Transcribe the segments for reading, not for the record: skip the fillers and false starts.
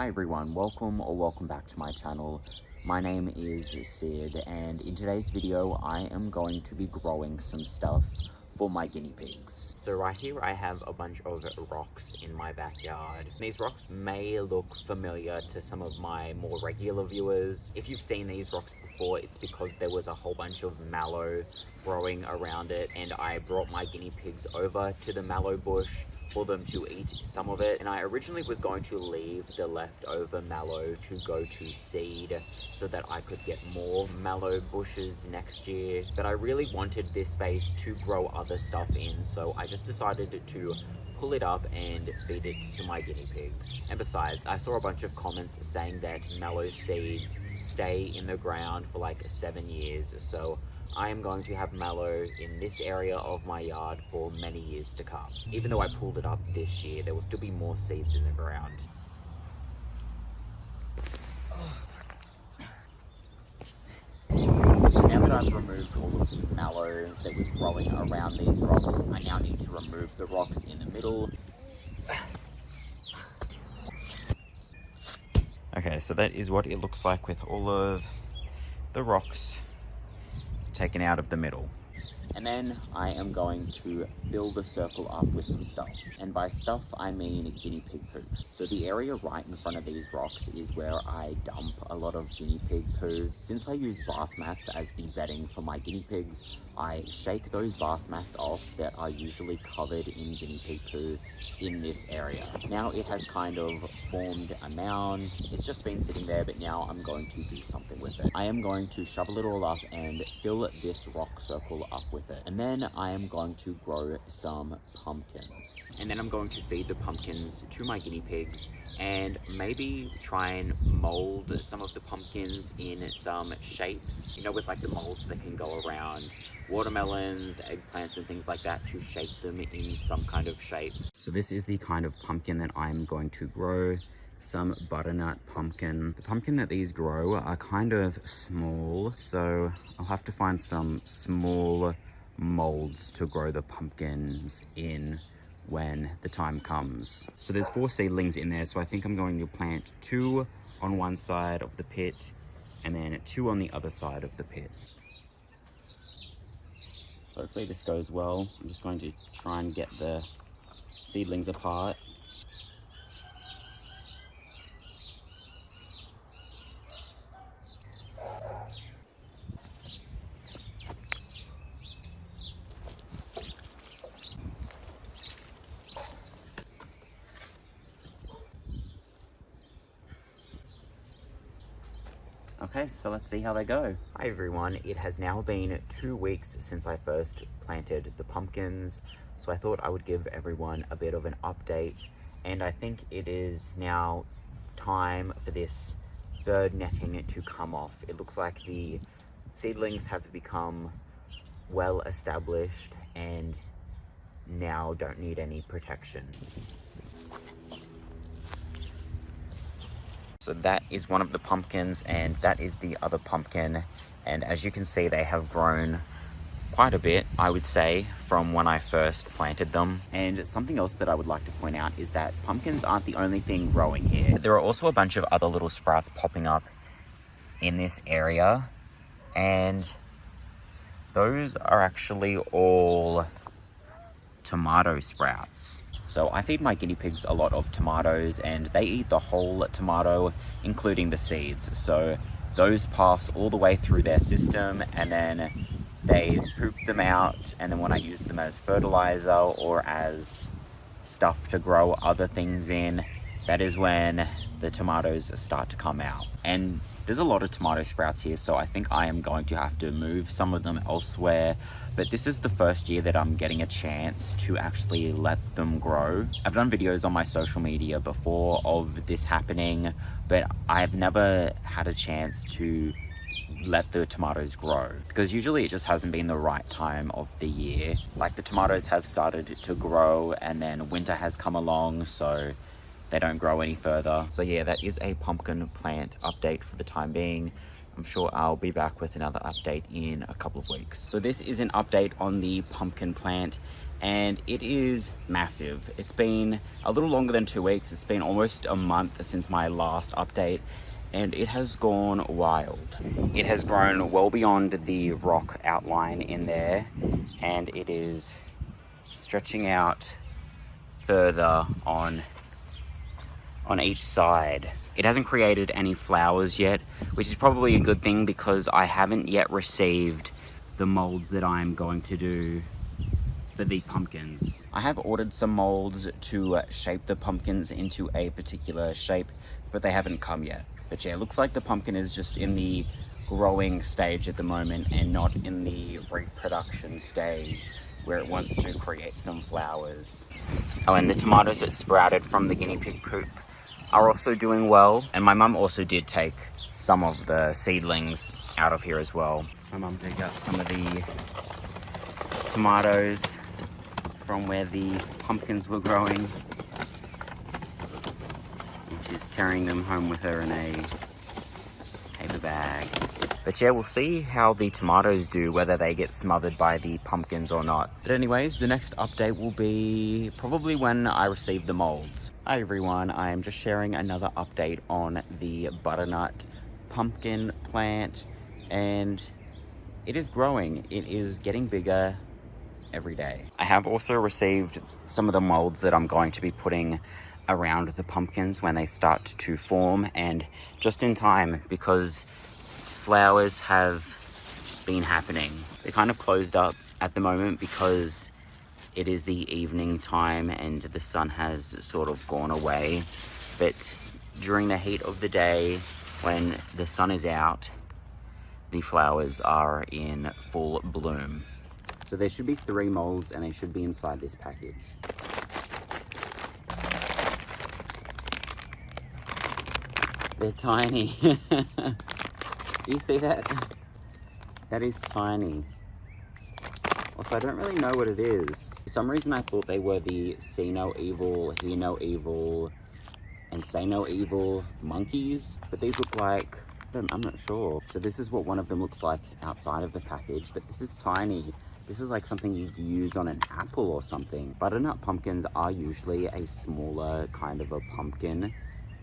Hi everyone, welcome back to my channel. My name is Sid, and in today's video I am going to be growing some stuff for my guinea pigs. So right here I have a bunch of rocks in my backyard. These rocks may look familiar to some of my more regular viewers. If you've seen these rocks before, it's because there was a whole bunch of mallow growing around it, and I brought my guinea pigs over to the mallow bush for them to eat some of it. And I originally was going to leave the leftover mallow to go to seed so that I could get more mallow bushes next year. But I really wanted this space to grow other stuff in, so I just decided to pull it up and feed it to my guinea pigs. And besides, I saw a bunch of comments saying that mallow seeds stay in the ground for like 7 years, so I am going to have mallow in this area of my yard for many years to come. Even though I pulled it up this year, there will still be more seeds in the ground. So now that I've removed all of the mallow that was growing around these rocks, I now need to remove the rocks in the middle. Okay, so that is what it looks like with all of the rocks taken out of the middle. And then I am going to fill the circle up with some stuff. And by stuff, I mean guinea pig poop. So the area right in front of these rocks is where I dump a lot of guinea pig poo. Since I use bath mats as the bedding for my guinea pigs, I shake those bath mats off that are usually covered in guinea pig poo in this area. Now it has kind of formed a mound. It's just been sitting there, but now I'm going to do something with it. I am going to shovel it all up and fill this rock circle up with it. And then I am going to grow some pumpkins. And then I'm going to feed the pumpkins to my guinea pigs and maybe try and mold some of the pumpkins in some shapes, you know, with like the molds that can go around watermelons, eggplants, and things like that, to shape them in some kind of shape. So this is the kind of pumpkin that I'm going to grow. Some butternut pumpkin. The pumpkin that these grow are kind of small, so I'll have to find some small molds to grow the pumpkins in when the time comes. So there's 4 seedlings in there, so I think I'm going to plant 2 on one side of the pit and then 2 on the other side of the pit. So hopefully this goes well. I'm just going to try and get the seedlings apart. Okay, so let's see how they go. Hi everyone, it has now been 2 weeks since I first planted the pumpkins, so I thought I would give everyone a bit of an update, and I think it is now time for this bird netting to come off. It looks like the seedlings have become well established and now don't need any protection. So that is one of the pumpkins, and that is the other pumpkin. And as you can see, they have grown quite a bit, I would say, from when I first planted them. And something else that I would like to point out is that pumpkins aren't the only thing growing here. There are also a bunch of other little sprouts popping up in this area, and those are actually all tomato sprouts. So I feed my guinea pigs a lot of tomatoes, and they eat the whole tomato, including the seeds. So those pass all the way through their system, and then they poop them out, and then when I use them as fertilizer or as stuff to grow other things in, that is when the tomatoes start to come out. And there's a lot of tomato sprouts here, so I think I am going to have to move some of them elsewhere. But this is the first year that I'm getting a chance to actually let them grow. I've done videos on my social media before of this happening, but I've never had a chance to let the tomatoes grow, because usually it just hasn't been the right time of the year. Like, the tomatoes have started to grow and then winter has come along, so they don't grow any further. So yeah, that is a pumpkin plant update for the time being. I'm sure I'll be back with another update in a couple of weeks. So this is an update on the pumpkin plant, and it is massive. It's been a little longer than 2 weeks. It's been almost a month since my last update, and it has gone wild. It has grown well beyond the rock outline in there, and it is stretching out further on each side. It hasn't created any flowers yet, which is probably a good thing because I haven't yet received the molds that I'm going to do for the pumpkins. I have ordered some molds to shape the pumpkins into a particular shape, but they haven't come yet. But yeah, it looks like the pumpkin is just in the growing stage at the moment and not in the reproduction stage where it wants to create some flowers. Oh, and the tomatoes that sprouted from the guinea pig poop are also doing well. And my mum also did take some of the seedlings out of here as well. My mum dug up some of the tomatoes from where the pumpkins were growing. And she's carrying them home with her in a paper bag. But yeah, we'll see how the tomatoes do, whether they get smothered by the pumpkins or not. But anyways, the next update will be probably when I receive the molds. Hi everyone, I am just sharing another update on the butternut pumpkin plant, and it is growing. It is getting bigger every day. I have also received some of the molds that I'm going to be putting around the pumpkins when they start to form, and just in time because flowers have been happening. They're kind of closed up at the moment because it is the evening time and the sun has sort of gone away. But during the heat of the day, when the sun is out, the flowers are in full bloom. So there should be 3 molds and they should be inside this package. They're tiny. You see that? That is tiny. Also, I don't really know what it is. For some reason I thought they were the see no evil, hear no evil, and say no evil monkeys. But these look like, I'm not sure. So this is what one of them looks like outside of the package, but this is tiny. This is like something you'd use on an apple or something. Butternut pumpkins are usually a smaller kind of a pumpkin,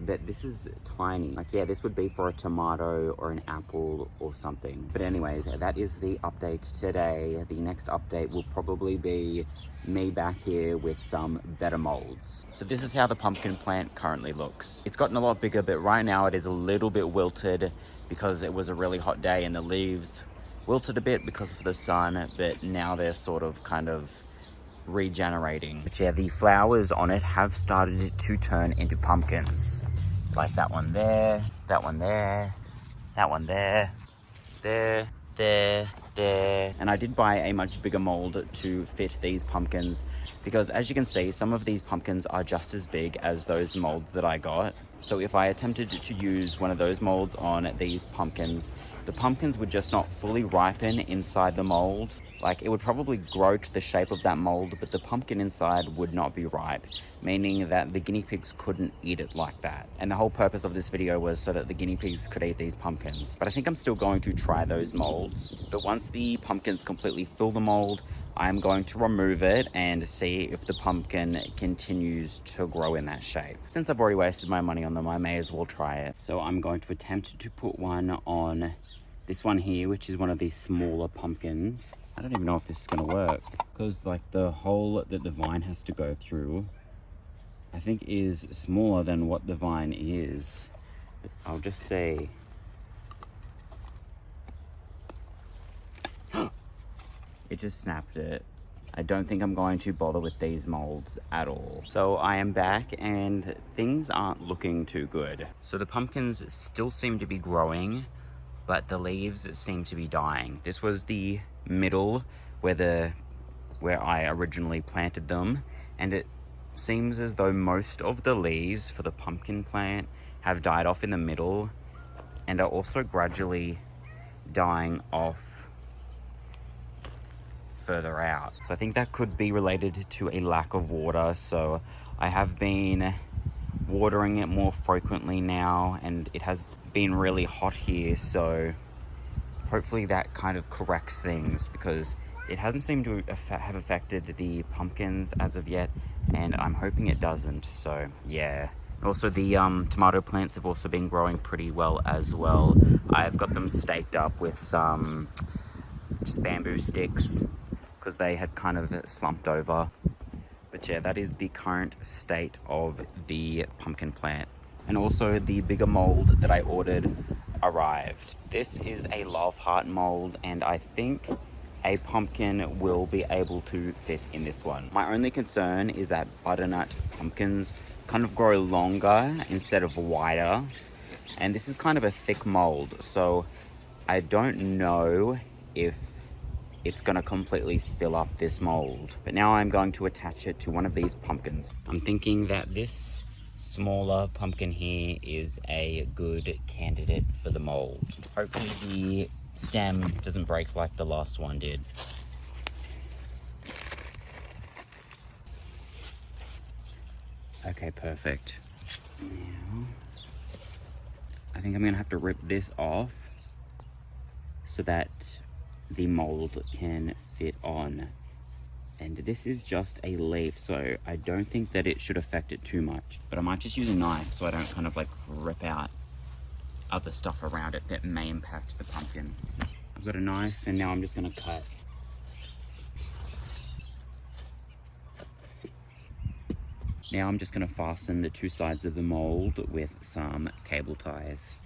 but this is tiny. Like, yeah, this would be for a tomato or an apple or something. But anyways, that is the update today. The next update will probably be me back here with some better molds. So this is how the pumpkin plant currently looks. It's gotten a lot bigger, but right now it is a little bit wilted because it was a really hot day and the leaves wilted a bit because of the sun, but now they're sort of kind of regenerating. But yeah, the flowers on it have started to turn into pumpkins. Like that one there, that one there, that one there, there, there, there. And I did buy a much bigger mold to fit these pumpkins because, as you can see, some of these pumpkins are just as big as those molds that I got. So if I attempted to use one of those molds on these pumpkins, the pumpkins would just not fully ripen inside the mold. Like, it would probably grow to the shape of that mold, but the pumpkin inside would not be ripe, meaning that the guinea pigs couldn't eat it like that. And the whole purpose of this video was so that the guinea pigs could eat these pumpkins. But I think I'm still going to try those molds. But once the pumpkins completely fill the mold, I'm going to remove it and see if the pumpkin continues to grow in that shape. Since I've already wasted my money on them, I may as well try it. So I'm going to attempt to put one on this one here, which is one of these smaller pumpkins. I don't even know if this is gonna work because like the hole that the vine has to go through, I think is smaller than what the vine is. But I'll just see. It just snapped it. I don't think I'm going to bother with these molds at all. So I am back and things aren't looking too good. So the pumpkins still seem to be growing, but the leaves seem to be dying. This was the middle where I originally planted them, and it seems as though most of the leaves for the pumpkin plant have died off in the middle and are also gradually dying off further out. So I think that could be related to a lack of water. So I have been watering it more frequently now, and it has been really hot here, so hopefully that kind of corrects things, because it hasn't seemed to have affected the pumpkins as of yet, and I'm hoping it doesn't. So yeah. Also, the tomato plants have also been growing pretty well as well. I've got them staked up with some just bamboo sticks because they had kind of slumped over. But yeah, that is the current state of the pumpkin plant. And also the bigger mold that I ordered arrived. This is a love heart mold, and I think a pumpkin will be able to fit in this one. My only concern is that butternut pumpkins kind of grow longer instead of wider, and this is kind of a thick mold, so I don't know if it's gonna completely fill up this mold. But now I'm going to attach it to one of these pumpkins. I'm thinking that this smaller pumpkin here is a good candidate for the mold. Hopefully the stem doesn't break like the last one did. Okay, perfect. Now, I think I'm gonna have to rip this off so that the mold can fit on. And this is just a leaf, so I don't think that it should affect it too much. But I might just use a knife so I don't kind of like rip out other stuff around it that may impact the pumpkin. I've got a knife and now I'm just gonna cut. Now I'm just gonna fasten the two sides of the mold with some cable ties.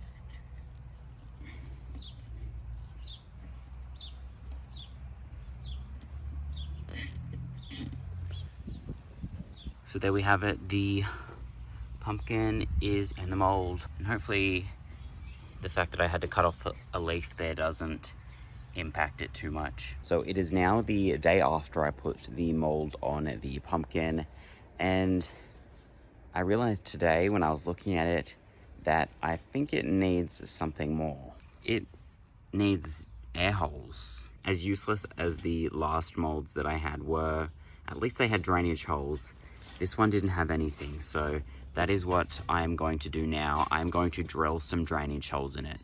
So there we have it. The pumpkin is in the mold, and hopefully the fact that I had to cut off a leaf there doesn't impact it too much. So it is now the day after I put the mold on the pumpkin, and I realized today when I was looking at it that I think it needs something more. It needs air holes. As useless as the last molds that I had were, at least they had drainage holes. This one didn't have anything, so that is what I am going to do now. I'm going to drill some drainage holes in it.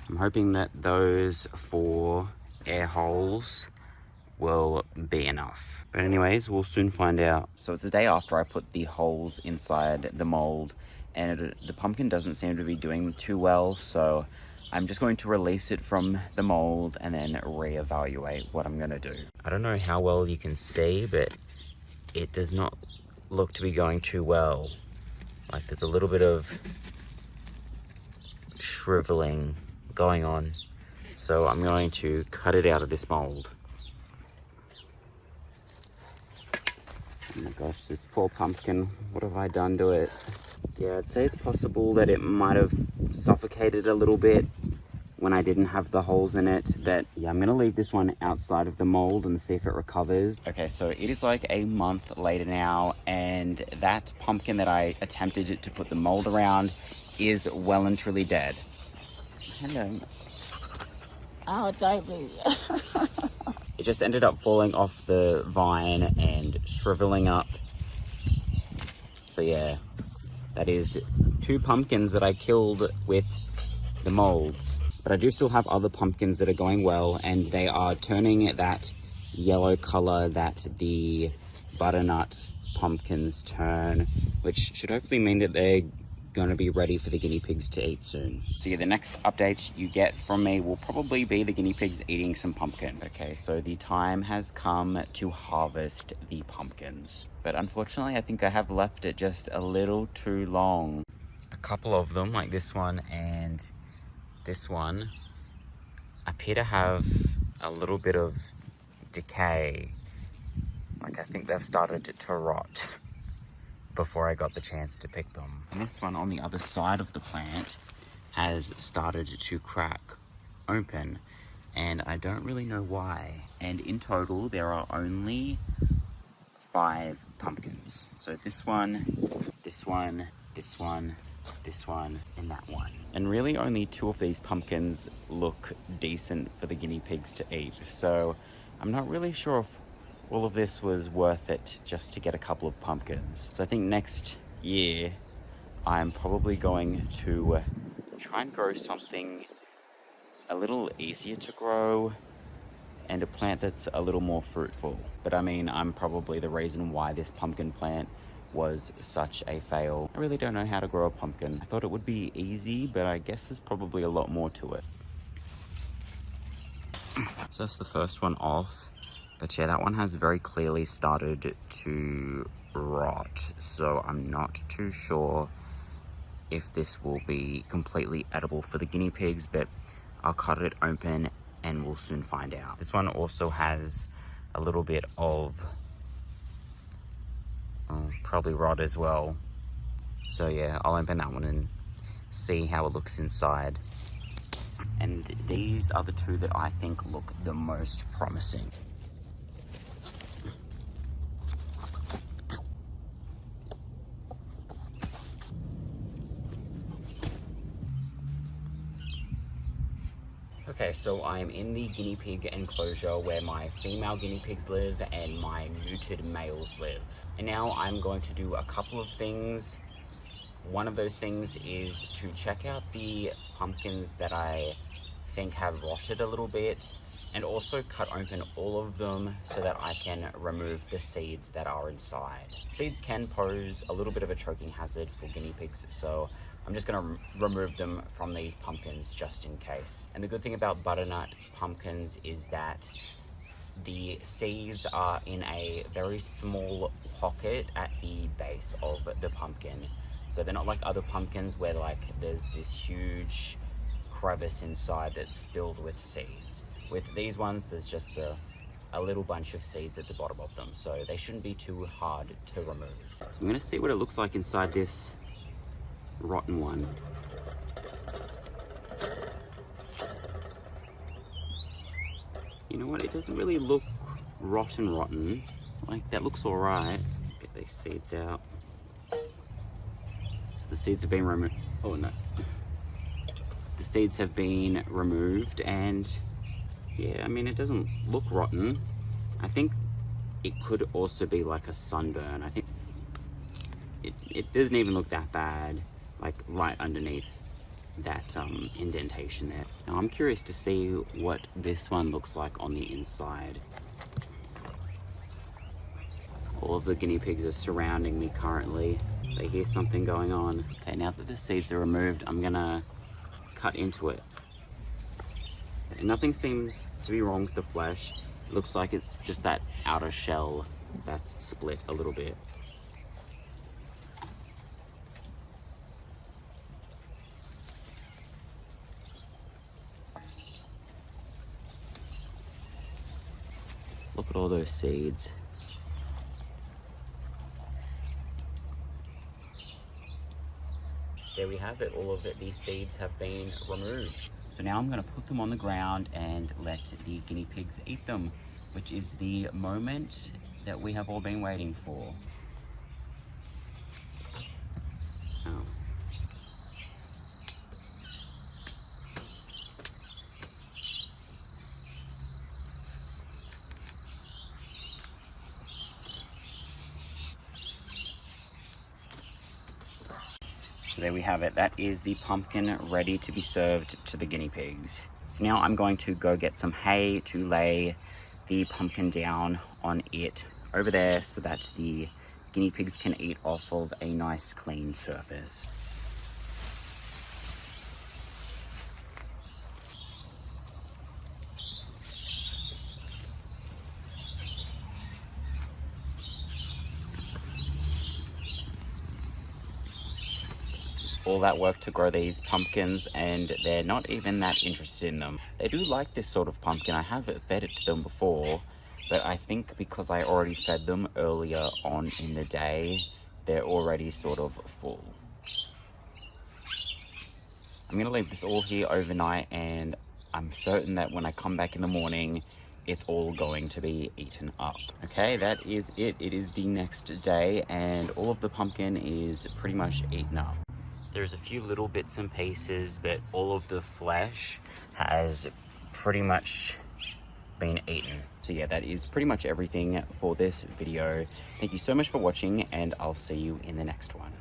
I'm hoping that those 4 air holes will be enough. But anyways, we'll soon find out. So it's the day after I put the holes inside the mold, and the pumpkin doesn't seem to be doing too well, so I'm just going to release it from the mold and then reevaluate what I'm gonna do. I don't know how well you can see, but it does not look to be going too well. Like there's a little bit of shriveling going on. So I'm going to cut it out of this mold. Oh my gosh, this poor pumpkin, what have I done to it? Yeah, I'd say it's possible that it might have suffocated a little bit when I didn't have the holes in it, but yeah, I'm gonna leave this one outside of the mold and see if it recovers. Okay, so it is like a month later now, and that pumpkin that I attempted to put the mold around is well and truly dead. Hello. Oh, baby. It just ended up falling off the vine and shriveling up. So yeah, that is 2 pumpkins that I killed with the molds. But I do still have other pumpkins that are going well, and they are turning that yellow color that the butternut pumpkins turn, which should hopefully mean that they're going to be ready for the guinea pigs to eat soon. So yeah, the next update you get from me will probably be the guinea pigs eating some pumpkin. Okay, so the time has come to harvest the pumpkins. But unfortunately, I think I have left it just a little too long. A couple of them, like this one and this one, appear to have a little bit of decay. Like I think they've started to rot before I got the chance to pick them. And this one on the other side of the plant has started to crack open, and I don't really know why. And in total, there are only 5 pumpkins. So this one, this one, this one, this one, and that one. And really only 2 of these pumpkins look decent for the guinea pigs to eat. So I'm not really sure if all of this was worth it just to get a couple of pumpkins. So I think next year I'm probably going to try and grow something a little easier to grow and a plant that's a little more fruitful. But I mean, I'm probably the reason why this pumpkin plant was such a fail. I really don't know how to grow a pumpkin. I thought it would be easy, but I guess there's probably a lot more to it. So that's the first one off. But yeah, that one has very clearly started to rot. So I'm not too sure if this will be completely edible for the guinea pigs, but I'll cut it open and we'll soon find out. This one also has a little bit of probably rot as well. So yeah, I'll open that one and see how it looks inside. And these are the two that I think look the most promising. Okay, so I'm in the guinea pig enclosure where my female guinea pigs live and my neutered males live. And now I'm going to do a couple of things. One of those things is to check out the pumpkins that I think have rotted a little bit, and also cut open all of them so that I can remove the seeds that are inside. Seeds can pose a little bit of a choking hazard for guinea pigs, so I'm just gonna remove them from these pumpkins just in case. And the good thing about butternut pumpkins is that the seeds are in a very small pocket at the base of the pumpkin. So they're not like other pumpkins where like there's this huge crevice inside that's filled with seeds. With these ones, there's just a little bunch of seeds at the bottom of them, so they shouldn't be too hard to remove. So I'm gonna see what it looks like inside this rotten one. You know what, it doesn't really look rotten. Like, that looks all right. Get these seeds out. So the seeds have been removed. Oh no. The seeds have been removed, and yeah, I mean, it doesn't look rotten. I think it could also be like a sunburn. I think it doesn't even look that bad, like right underneath that indentation there. Now I'm curious to see what this one looks like on the inside. All of the guinea pigs are surrounding me currently. They hear something going on. Okay, now that the seeds are removed, I'm gonna cut into it. And nothing seems to be wrong with the flesh. It looks like it's just that outer shell that's split a little bit. Look at all those seeds. There we have it, all of these seeds have been removed. So now I'm gonna put them on the ground and let the guinea pigs eat them, which is the moment that we have all been waiting for. Oh. So there we have it. That is the pumpkin ready to be served to the guinea pigs. So now I'm going to go get some hay to lay the pumpkin down on it over there so that the guinea pigs can eat off of a nice clean surface. All that work to grow these pumpkins, and they're not even that interested in them. They do like this sort of pumpkin. I have fed it to them before, but I think because I already fed them earlier on in the day, they're already sort of full. I'm gonna leave this all here overnight, and I'm certain that when I come back in the morning, it's all going to be eaten up. Okay, that is it. It is the next day, and all of the pumpkin is pretty much eaten up. There's a few little bits and pieces, but all of the flesh has pretty much been eaten. So yeah, that is pretty much everything for this video. Thank you so much for watching, and I'll see you in the next one.